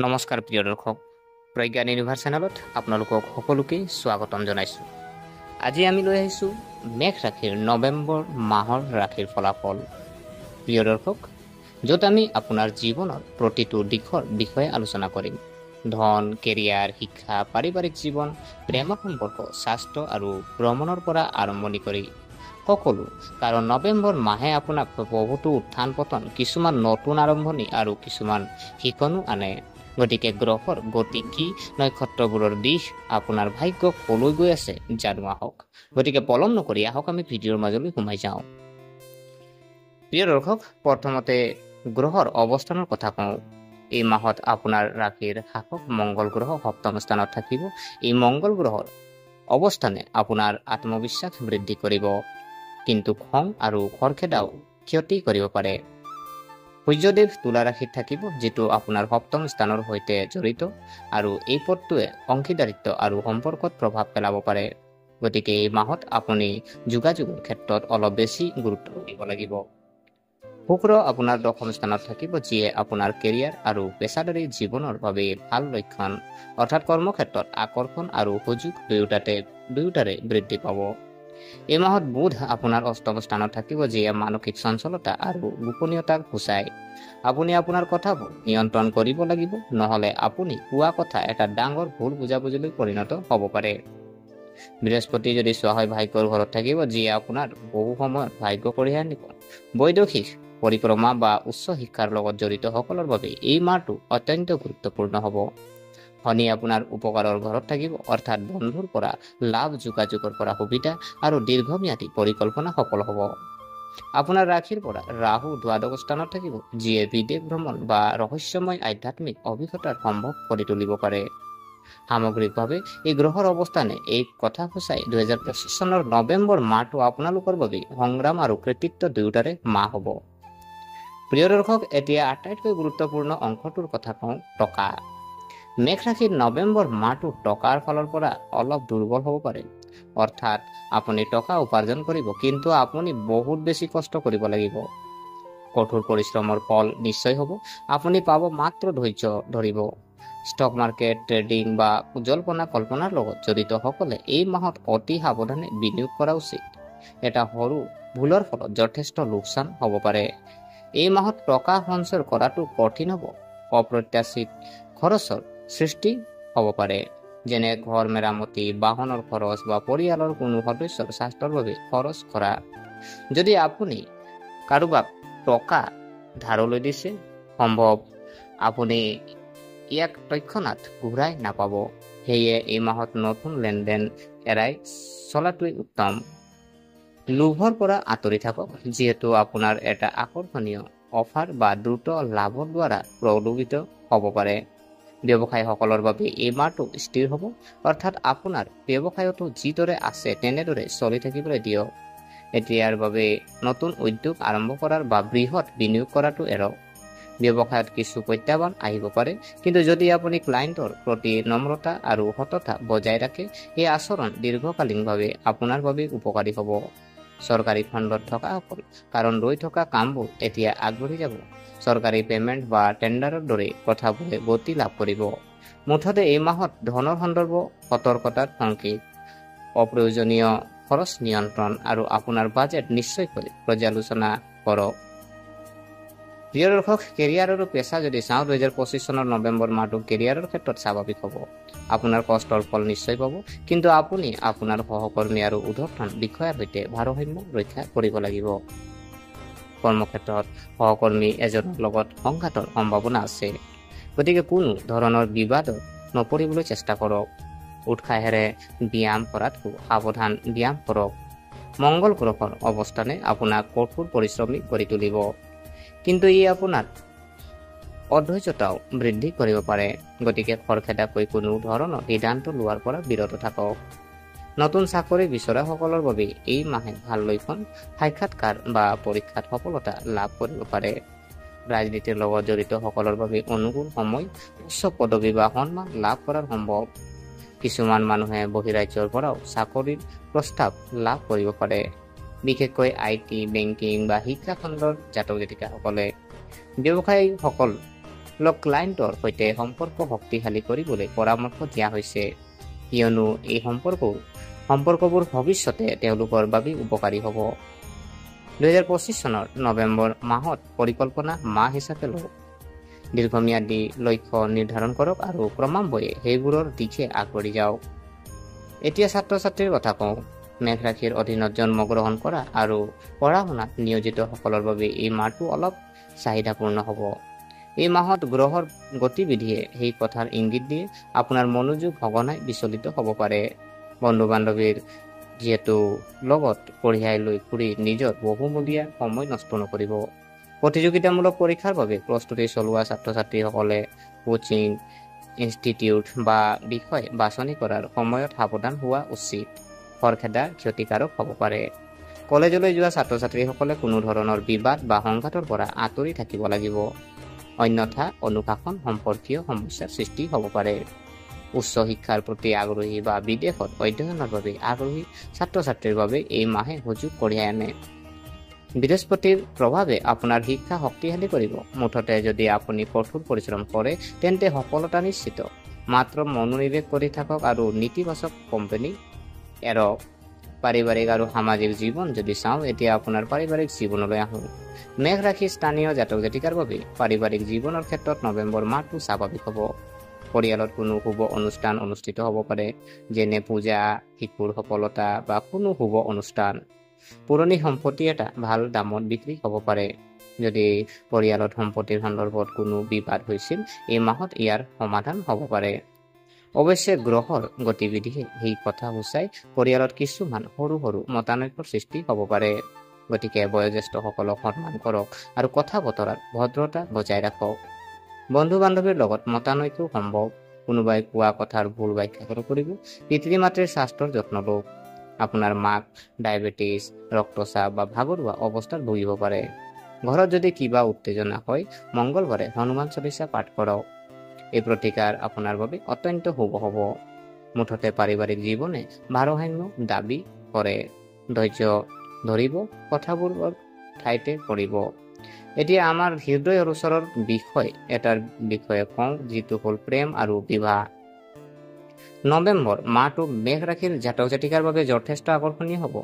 নমস্কাৰ প্ৰিয় দৰ্শক, প্ৰজ্ঞান ইউনিভাৰ্ছ চেনেলত আপোনালোকক সকলোকে স্বাগতম জনাইছোঁ। আজি আমি লৈ আহিছোঁ মেঘ ৰাশিৰ নৱেম্বৰ মাহৰ ৰাশিৰ ফলাফল। প্ৰিয় দৰ্শক, য'ত আমি আপোনাৰ জীৱনৰ প্ৰতিটো দিশৰ বিষয়ে আলোচনা কৰিম। ধন, কেৰিয়াৰ, শিক্ষা, পাৰিবাৰিক জীৱন, প্ৰেমৰ সম্পৰ্ক, স্বাস্থ্য আৰু ভ্ৰমণৰ পৰা আৰম্ভণি কৰি সকলো। কাৰণ নৱেম্বৰ মাহে আপোনাক বহুতো উত্থান পতন, কিছুমান নতুন আৰম্ভণি আৰু কিছুমান শিকনো আনে। গতিকে গ্ৰহৰ গতি কি, নক্ষত্ৰবোৰৰ দিশ, আপোনাৰ ভাগ্য কলৈ গৈ আছে জানো আহক। গতিকে পলম নকৰি আহক আমি ভিডিঅ'ৰ মাজলৈ সোমাই যাওঁ। প্ৰিয় দৰ্শক, প্ৰথমতে গ্ৰহৰ অৱস্থানৰ কথা কওঁ। এই মাহত আপোনাৰ ৰাশিৰ শাসক মংগল গ্ৰহ সপ্তম স্থানত থাকিব। এই মংগল গ্ৰহৰ অৱস্থানে আপোনাৰ আত্মবিশ্বাস বৃদ্ধি কৰিব, কিন্তু খং আৰু খৰখেদাও ক্ষতি কৰিব পাৰে। সূৰ্যদেৱ তুলা ৰাশিত থাকিব, যিটো আপোনাৰ সপ্তম স্থানৰ সৈতে জড়িত, আৰু এই পদটোৱে অংশীদাৰিত্ব আৰু সম্পৰ্কত প্ৰভাৱ পেলাব পাৰে। গতিকে এই মাহত আপুনি যোগাযোগৰ ক্ষেত্ৰত অলপ বেছি গুৰুত্ব দিব লাগিব। শুক্ৰ আপোনাৰ দশম স্থানত থাকিব, যিয়ে আপোনাৰ কেৰিয়াৰ আৰু পেছাদাৰী জীৱনৰ বাবে ভাল লক্ষণ, অৰ্থাৎ কৰ্মক্ষেত্ৰত আকৰ্ষণ আৰু সুযোগ দুয়োটাৰে বৃদ্ধি পাব। এই মাহত বুধ আপোনাৰ অষ্টম স্থানত থাকিব, যিয়ে মানসিক চঞ্চলতা আৰু গোপনীয়তাক সূচায়। আপুনি আপোনাৰ কথাবোৰ নিয়ন্ত্ৰণ কৰিব লাগিব, নহ'লে আপুনি কোৱা কথা এটা ডাঙৰ ভুল বুজাবুজিলৈ পৰিণত হ'ব পাৰে। বৃহস্পতি যদি চোৱা হয় ভাগ্যৰ ঘৰত থাকিব, যিয়ে আপোনাৰ বহু সময়ত ভাগ্য কঢ়িয়াই আনিব। বৈদেশিক পৰিক্ৰমা বা উচ্চ শিক্ষাৰ লগত জড়িত সকলৰ বাবে এই মাহটো অত্যন্ত গুৰুত্বপূৰ্ণ হ'ব। শনি আপোনাৰ উপকাৰৰ ঘৰত থাকিব, অৰ্থাৎ বন্ধুৰ পৰা লাভ, যোগাযোগৰ পৰা সুবিধা আৰু দীৰ্ঘম্যাদী পৰিকল্পনা সফল হ'ব। আপোনাৰ ৰাশিৰ পৰা ৰাহু দ্বাদশ স্থানত থাকিব, যিয়ে বিদেশ ভ্ৰমণ বা ৰহস্যময় আধ্যাত্মিক অভিজ্ঞতাৰ সম্ভৱ কৰি তুলিব পাৰে। সামগ্ৰিকভাৱে এই গ্ৰহৰ অৱস্থানে এই কথা সূচায় 2025 চনৰ নৱেম্বৰ মাহটো আপোনালোকৰ বাবে সংগ্ৰাম আৰু কৃতিত্ব দুয়োটাৰে মাহ হ'ব। প্ৰিয় দৰ্শক, এতিয়া আটাইতকৈ গুৰুত্বপূৰ্ণ অংশটোৰ কথা কওঁ, টকা। মেঘ ৰাশিৰ নৱেম্বৰ মাহটো টকাৰ ফালৰ পৰা অলপ দুৰ্বল হ'ব পাৰে। অৰ্থাৎ আপুনি টকা উপাৰ্জন কৰিব, কিন্তু আপুনি বহুত বেছি কষ্ট কৰিব লাগিব। কঠোৰ পৰিশ্ৰমৰ ফল নিশ্চয় হ'ব। আপুনি পাব, মাত্ৰ ধৈৰ্য ধৰিব। ষ্টক মাৰ্কেট, ট্ৰেডিং বা জল্পনা কল্পনাৰ লগত জড়িত সকলে এই মাহত অতি সাৱধানে বিনিয়োগ কৰা উচিত। এটা সৰু ভুলৰ ফলত যথেষ্ট লোকচান হ'ব পাৰে। এই মাহত টকা সঞ্চয় কৰাটো কঠিন হ'ব। অপ্ৰত্যাশিত খৰচৰ সৃষ্টি হ'ব পাৰে, যেনে ঘৰ মেৰামতি, বাহনৰ খৰচ বা পৰিয়ালৰ কোনো সদস্যৰ স্বাস্থ্যৰ বাবে খৰচ কৰা। যদি আপুনি কাৰোবাক টকা ধাৰলৈ দিছে, সম্ভৱ আপুনি ইয়াক তৎক্ষণাত ঘূৰাই নাপাব। সেয়ে এই মাহত নতুন লেনদেন এৰাই চলাটোৱেই উত্তম। লোভৰ পৰা আঁতৰি থাকক, যিহেতু আপোনাৰ এটা আকৰ্ষণীয় অফাৰ বা দ্ৰুত লাভৰ দ্বাৰা প্ৰলোভিত হ'ব পাৰে। ব্যৱসায়ীসকলৰ বাবে এই মাহটো স্থিৰ হ'ব, অৰ্থাৎ আপোনাৰ ব্যৱসায়তো যিদৰে আছে তেনেদৰে চলি থাকিবলৈ দিয়ক। এতিয়াৰ বাবে নতুন উদ্যোগ আৰম্ভ কৰাৰ বা বৃহৎ বিনিয়োগ কৰাটো এৰক। ব্যৱসায়ত কিছু প্ৰত্যাহ্বান আহিব পাৰে, কিন্তু যদি আপুনি ক্লায়েণ্টৰ প্ৰতি নম্ৰতা আৰু সততা বজাই ৰাখে, এই আচৰণ দীৰ্ঘকালীনভাৱে আপোনাৰ বাবে উপকাৰী হ'ব। চৰকাৰী খণ্ডত থকাসকল, কাৰণ ৰৈ থকা কামবোৰ এতিয়া আগবাঢ়ি যাব। চৰকাৰী পেমেণ্ট বা টেণ্ডাৰৰ দৰে কথাবোৰে গতি লাভ কৰিব। মুঠতে এই মাহত ধনৰ সন্দৰ্ভ সতৰ্কতাৰ সংকেত। অপ্ৰয়োজনীয় খৰচ নিয়ন্ত্ৰণ আৰু আপোনাৰ বাজেট নিশ্চয়কৈ পৰ্যালোচনা কৰক। প্ৰিয় দৰ্শক, কেৰিয়াৰ আৰু পেছা যদি চাওঁ, 2025 চনৰ নৱেম্বৰ মাহটো কেৰিয়াৰৰ ক্ষেত্ৰত স্বাভাৱিক হ'ব। আপোনাৰ কষ্টৰ ফল নিশ্চয় পাব, কিন্তু আপুনি আপোনাৰ সহকৰ্মী আৰু ঊৰ্ধ্বতন বিষয়াৰ সৈতে ভাৰসাম্য ৰক্ষা কৰিব লাগিব। কৰ্মক্ষেত্ৰত সহকৰ্মী এজনৰ লগত সংঘাতৰ সম্ভাৱনা আছে, গতিকে কোনো ধৰণৰ বিবাদত নপৰিবলৈ চেষ্টা কৰক। উৎসাহেৰে ব্যায়াম কৰাতকৈ সাৱধান ব্যায়াম কৰক। মংগল গ্ৰহৰ অৱস্থানে আপোনাক কঠোৰ পৰিশ্ৰমী কৰি তুলিব, কিন্তু ই আপোনাৰ অধৈৰ্যতাও বৃদ্ধি কৰিব পাৰে। গতিকে খৰখেদাকৈ কোনো ধৰণৰ সিদ্ধান্ত লোৱাৰ পৰা বিৰত থাকক। নতুন চাকৰি বিচৰাসকলৰ বাবে এই মাহে ভাল লক্ষণ, সাক্ষাৎকাৰ বা পৰীক্ষাত সফলতা লাভ কৰিব পাৰে। ৰাজনীতিৰ লগত জড়িত সকলৰ বাবে অনুকূল সময়, উচ্চ পদবী বা সন্মান লাভ কৰাৰ সম্ভৱ। কিছুমান মানুহে বহিৰাজ্যৰ পৰাও চাকৰিৰ প্ৰস্তাৱ লাভ কৰিব পাৰে, বিশেষকৈ IT, বেংকিং বা শিক্ষা খণ্ডৰ জাতক জাতিকাসকলে। ব্যৱসায়ীসকল ক্লায়েণ্টৰ সৈতে সম্পৰ্ক শক্তিশালী কৰিবলৈ পৰামৰ্শ দিয়া হৈছে, কিয়নো এই সম্পৰ্কবোৰ ভৱিষ্যতে তেওঁলোকৰ বাবে উপকাৰী হ'ব। 2025 চনৰ নৱেম্বৰ মাহত পৰিকল্পনা মাহ হিচাপে লওক। দীৰ্ঘম্যাদী লক্ষ্য নিৰ্ধাৰণ কৰক আৰু ক্ৰমান্বয়ে সেইবোৰৰ দিশে আগবাঢ়ি যাওক। এতিয়া ছাত্ৰ ছাত্ৰীৰ কথা কওঁ। মেঘ ৰাশিৰ অধীনত জন্মগ্ৰহণ কৰা আৰু পঢ়া শুনাত নিয়োজিত সকলৰ বাবে এই মাহটো অলপ চাহিদাপূৰ্ণ হ'ব। এই মাহত গ্ৰহৰ গতিবিধিয়ে সেই কথাৰ ইংগিত দিয়ে আপোনাৰ মনোযোগ সঘনাই বিচলিত হ'ব পাৰে। বন্ধু বান্ধৱীৰ যিহেতু লগত কঢ়িয়াই লৈ ফুৰি নিজৰ বহুমূলীয়া সময় নষ্ট নকৰিব। প্ৰতিযোগিতামূলক পৰীক্ষাৰ বাবে প্ৰস্তুতি চলোৱা ছাত্ৰ ছাত্ৰীসকলে কোচিং ইনষ্টিটিউট বা বিষয় বাছনি কৰাৰ সময়ত সাৱধান হোৱা উচিত। খৰখেদা ক্ষতিকাৰক হ'ব পাৰে। কলেজলৈ যোৱা ছাত্ৰ ছাত্ৰীসকলে কোনো ধৰণৰ বিবাদ বা সংঘাতৰ পৰা আঁতৰি থাকিব লাগিব, অন্যথা অনুশাসন সম্পৰ্কীয় সমস্যাৰ সৃষ্টি হ'ব পাৰে। উচ্চ শিক্ষাৰ প্ৰতি আগ্ৰহী বা বিদেশত অধ্যয়নৰ বাবে আগ্ৰহী ছাত্ৰ ছাত্ৰীৰ বাবে এই মাহে সুযোগ কঢ়িয়াই আনে। বৃহস্পতিৰ প্ৰভাৱে আপোনাৰ শিক্ষা শক্তিশালী কৰিব। মুঠতে যদি আপুনি কঠোৰ পৰিশ্ৰম কৰে তেন্তে সফলতা নিশ্চিত। মাত্ৰ মনোনিৱেশ কৰি থাকক আৰু নেতিবাচক কোম্পানী এৰক। পাৰিবাৰিক আৰু সামাজিক জীৱন যদি চাওঁ, এতিয়া আপোনাৰ পাৰিবাৰিক জীৱনলৈ আহোঁ। মেঘ ৰাশি স্থানীয় জাতক জাতিকাৰ বাবে পাৰিবাৰিক জীৱনৰ ক্ষেত্ৰত নৱেম্বৰ মাহটো স্বাভাৱিক হ'ব। পৰিয়ালত কোনো শুভ অনুষ্ঠান অনুষ্ঠিত হ'ব পাৰে, যেনে পূজা, শিশুৰ সফলতা বা কোনো শুভ অনুষ্ঠান। পুৰণি সম্পত্তি এটা ভাল দামত বিক্ৰী হ'ব পাৰে। যদি পৰিয়ালত সম্পত্তিৰ সন্দৰ্ভত কোনো বিবাদ হৈছিল, এই মাহত ইয়াৰ সমাধান হ'ব পাৰে। অৱশ্যে গ্ৰহৰ গতিবিধিয়ে সেই কথা সূচাই পৰিয়ালত কিছুমান সৰু সৰু মতানৈক্যৰ সৃষ্টি হ'ব পাৰে। গতিকে বয়োজ্যেষ্ঠসকলক সন্মান কৰক আৰু কথা বতৰাত ভদ্ৰতা বজাই ৰাখক। বন্ধু বান্ধৱীৰ লগত মতানৈক্য সম্ভৱ। কোনোবাই কোৱা কথাৰ ভুল ব্যাখ্যা কৰিব। পিতৃ মাতৃৰ স্বাস্থ্যৰ যত্ন লওক। আপোনাৰ মাক ডায়েবেটিছ, ৰক্তচাপ বা ভাগৰুৱা অৱস্থাত ভুগিব পাৰে। ঘৰত যদি কিবা উত্তেজনা হয়, মংগলবাৰে হনুমান চালিচা পাঠ কৰক। এই প্ৰতিকাৰ আপোনাৰ বাবে অত্যন্ত শুভ হ'ব। মুঠতে পাৰিবাৰিক জীৱনে ভাৰসাম্য দাবী কৰে। ধৈৰ্য ধৰিব, কথাবোৰ ঠাইতে কৰিব। এতিয়া আমাৰ হৃদয়ৰ ওচৰৰ এটাৰ বিষয়ে কওঁ, যিটো হ'ল প্ৰেম আৰু বিবাহ। নৱেম্বৰ মাহটো মেঘ ৰাশিৰ জাতক জাতিকাৰ বাবে যথেষ্ট আকৰ্ষণীয় হ'ব।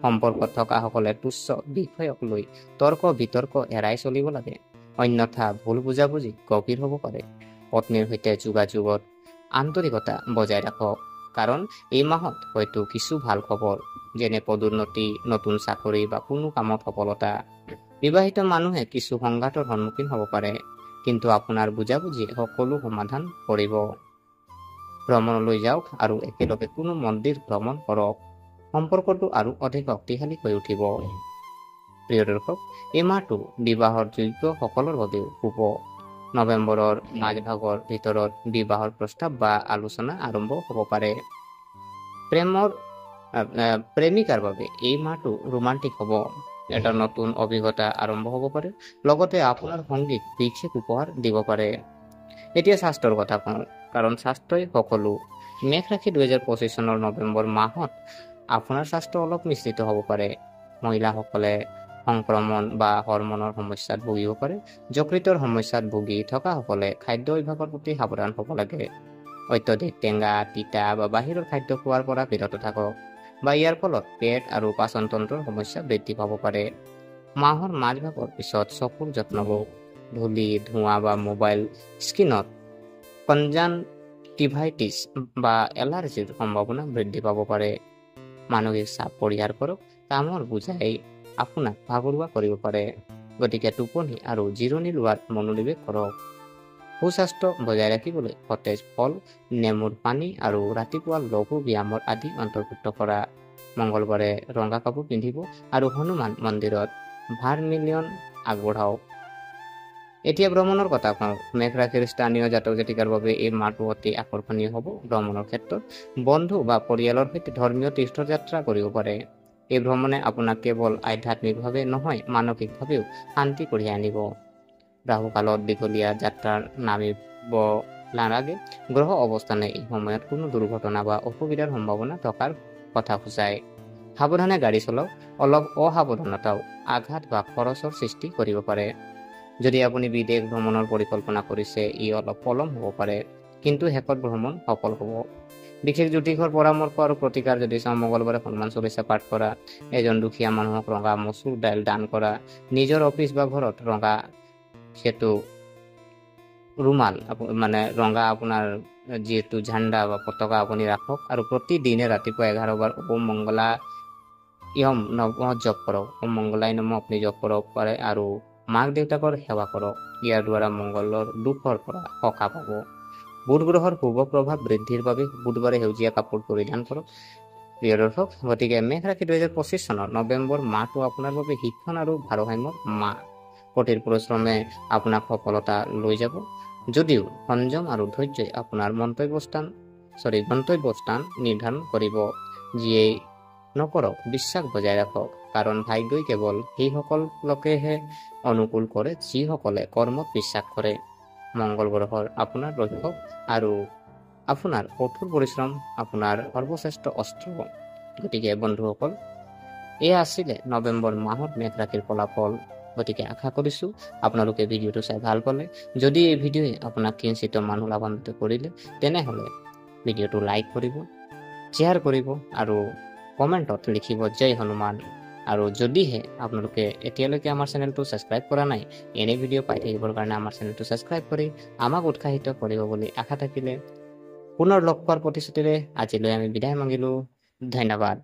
সম্পৰ্কত থকাসকলে তুচ্ছ বিষয়ক লৈ তৰ্ক বিতৰ্ক এৰাই চলিব লাগে, অন্যথা ভুল বুজাবুজি গভীৰ হ'ব পাৰে। পত্নীৰ সৈতে যোগাযোগত আন্তৰিকতা বজাই ৰাখক, কাৰণ এই মাহত হয়তো কিছু ভাল খবৰ, যেনে পদোন্নতি, নতুন চাকৰি বা কোনো কামত সফলতা। বিবাহিত মানুহে কিছু সংঘাতৰ সন্মুখীন হ'ব পাৰে, কিন্তু আপোনাৰ বুজাবুজিয়ে সকলো সমাধান কৰিব। ভ্ৰমণলৈ যাওক আৰু একেলগে কোনো মন্দিৰ ভ্ৰমণ কৰক। সম্পৰ্কটো আৰু অধিক শক্তিশালী হৈ উঠিব। প্ৰিয় দৰ্শক, এই মাহটো বিবাহৰ যোগ্য সকলৰ বাবেও শুভ। নৱেম্বৰৰ মাজভাগৰ ভিতৰত বিবাহৰ প্ৰস্তাৱ বা আলোচনা আৰম্ভ হ'ব পাৰে। প্ৰেমিকাৰ বাবে এই মাহটো ৰোমান্টিক হ'ব। এটা নতুন অভিজ্ঞতা আৰম্ভ হ'ব পাৰে, লগতে আপোনাৰ সংগীত বিশেষ উপহাৰ দিব পাৰে। এতিয়া স্বাস্থ্যৰ কথা কওঁ, কাৰণ স্বাস্থ্যই সকলো। মেঘ ৰাশি 2025 চনৰ নৱেম্বৰ মাহত আপোনাৰ স্বাস্থ্য অলপ মিশ্ৰিত হ'ব পাৰে। মহিলাসকলে সংক্ৰমণ বা হৰমনৰ সমস্যাত ভুগিব পাৰে। যকৃতৰ সমস্যাত ভুগি থকাসকলে খাদ্য অভ্যাসৰ প্ৰতি সাৱধান হ'ব লাগে। অত্যধিক টেঙা, তিতা বা বাহিৰৰ খাদ্য খোৱাৰ পৰা বিৰত থাকক, বা ইয়াৰ ফলত পেট আৰু পাচন তন্ত্ৰৰ সমস্যা বৃদ্ধি পাব পাৰে। মাহৰ মাজভাগৰ পিছত চকুৰ যত্ন লওক। ধূলি, ধোঁৱা বা মোবাইল স্ক্ৰীনত কনজাংটিভাইটিছ বা এলাৰ্জিৰ সম্ভাৱনা বৃদ্ধি পাব পাৰে। মানসিক চাপ পৰিহাৰ কৰক। কামৰ বোজাই আপোনাক ভাগৰুৱা কৰিব পাৰে, গতিকে টোপনি আৰু জিৰণি লোৱাত মনোনিৱেশ কৰক। সুস্বাস্থ্য বজাই ৰাখিবলৈ সতেজ ফল, নেমুৰ পানী আৰু ৰাতিপুৱা লঘু ব্যায়ামৰ আদি অন্তৰ্ভুক্ত কৰা। মংগলবাৰে ৰঙা কাপোৰ পিন্ধিব আৰু হনুমান মন্দিৰত ভাৰ্মিলিয়ন আগবঢ়াওক। এতিয়া ভ্ৰমণৰ কথা কওঁ। মেঘ ৰাশিৰ স্থানীয় জাতক জাতিকাৰ বাবে এই মাহটো অতি আকৰ্ষণীয় হ'ব। ভ্ৰমণৰ ক্ষেত্ৰত বন্ধু বা পৰিয়ালৰ সৈতে ধৰ্মীয় তীৰ্থযাত্ৰা কৰিব পাৰে। এই ভ্ৰমণে আপোনাক কেৱল আধ্যাত্মিকভাৱে নহয়, মানসিকভাৱেও শান্তি কঢ়িয়াই আনিব। ৰাহুকালত দীঘলীয়া যাত্ৰাৰ নামিব নালাগে। গ্ৰহ অৱস্থানে এই সময়ত কোনো দুৰ্ঘটনা বা অসুবিধাৰ সম্ভাৱনা থকাৰ কথা সূচায়। সাৱধানে গাড়ী চলাওক। অলপ অসাৱধানতাও আঘাত বা খৰচৰ সৃষ্টি কৰিব পাৰে। যদি আপুনি বিদেশ ভ্ৰমণৰ পৰিকল্পনা কৰিছে ই অলপ পলম হ'ব পাৰে, কিন্তু শেষত ভ্ৰমণ সফল হ'ব। বিশেষ জ্যোতিষৰ পৰামৰ্শ আৰু প্ৰতিকাৰ যদি চাওঁ, মঙ্গলবাৰে হনুমান চলিচা পাঠ কৰা, এজন দুখীয়া মানুহক ৰঙা মচুৰ দাইল দান কৰা, নিজৰ অফিচ বা ঘৰত ৰঙা সেইটো ৰুমাল মানে ৰঙা আপোনাৰ যিহেতু ঝাণ্ডা বা পতাকা আপুনি ৰাখক, আৰু প্ৰতিদিনে ৰাতিপুৱা 11 বাৰ ওম মংগলা ইয়ম নমঃ জপ কৰক। ওম মংগলাই নমঃ আপুনি জপ কৰক পাৰে, আৰু মাক দেউতাকৰ সেৱা কৰক। ইয়াৰ দ্বাৰা মংগলৰ দুখৰ পৰা সকাহ পাব। বুধ গ্ৰহৰ শুভ প্ৰভাৱ বৃদ্ধিৰ বাবে বুধবাৰে সেউজীয়া কাপোৰ পৰিধান কৰক। প্ৰিয় দৰ্শক, গতিকে মেঘ ৰাশি 2025 চনৰ নৱেম্বৰ মাহটো আপোনাৰ বাবে শিক্ষণ আৰু ভাৰসাম্যৰ মাহ। কঠিন পৰিশ্ৰমে আপোনাক সফলতা লৈ যাব, যদিও সংযম আৰু ধৈৰ্যই আপোনাৰ গন্তব্যস্থান নিৰ্ধাৰণ কৰিব। যিয়েই নকৰক বিশ্বাস বজাই ৰাখক, কাৰণ ভাগ্যই কেৱল সেইসকলকেহে অনুকূল কৰে যিসকলে কৰ্মত বিশ্বাস কৰে। মংগল গ্ৰহৰ আপোনাৰ লক্ষ্য আৰু আপোনাৰ কঠোৰ পৰিশ্ৰম আপোনাৰ সৰ্বশ্ৰেষ্ঠ অস্ত্ৰ। গতিকে বন্ধুসকল, এয়া আছিলে নৱেম্বৰ মাহত মেঘ ৰাশিৰ ফলাফল। গতিকে আশা কৰিছোঁ আপোনালোকে ভিডিঅ'টো চাই ভাল পালে। যদি এই ভিডিঅ'ই আপোনাক কিঞ্চিত মানুহ লাভান্বিত কৰিলে, তেনেহ'লে ভিডিঅ'টো লাইক কৰিব, শ্বেয়াৰ কৰিব আৰু কমেণ্টত লিখিব জয় হনুমান। আৰু যদিহে আপোনালোকে এতিয়ালৈকে আমাৰ চেনেলটো ছাবস্ক্ৰাইব কৰা নাই, এনে ভিডিঅ' পাই থাকিবৰ কাৰণে আমাৰ চেনেলটো ছাবস্ক্ৰাইব কৰি আমাক উৎসাহিত কৰিব বুলি আশা থাকিলে পুনৰ লগ পোৱাৰ প্ৰতিশ্ৰুতিৰে আজিলৈ আমি বিদায় মাগিলোঁ। ধন্যবাদ।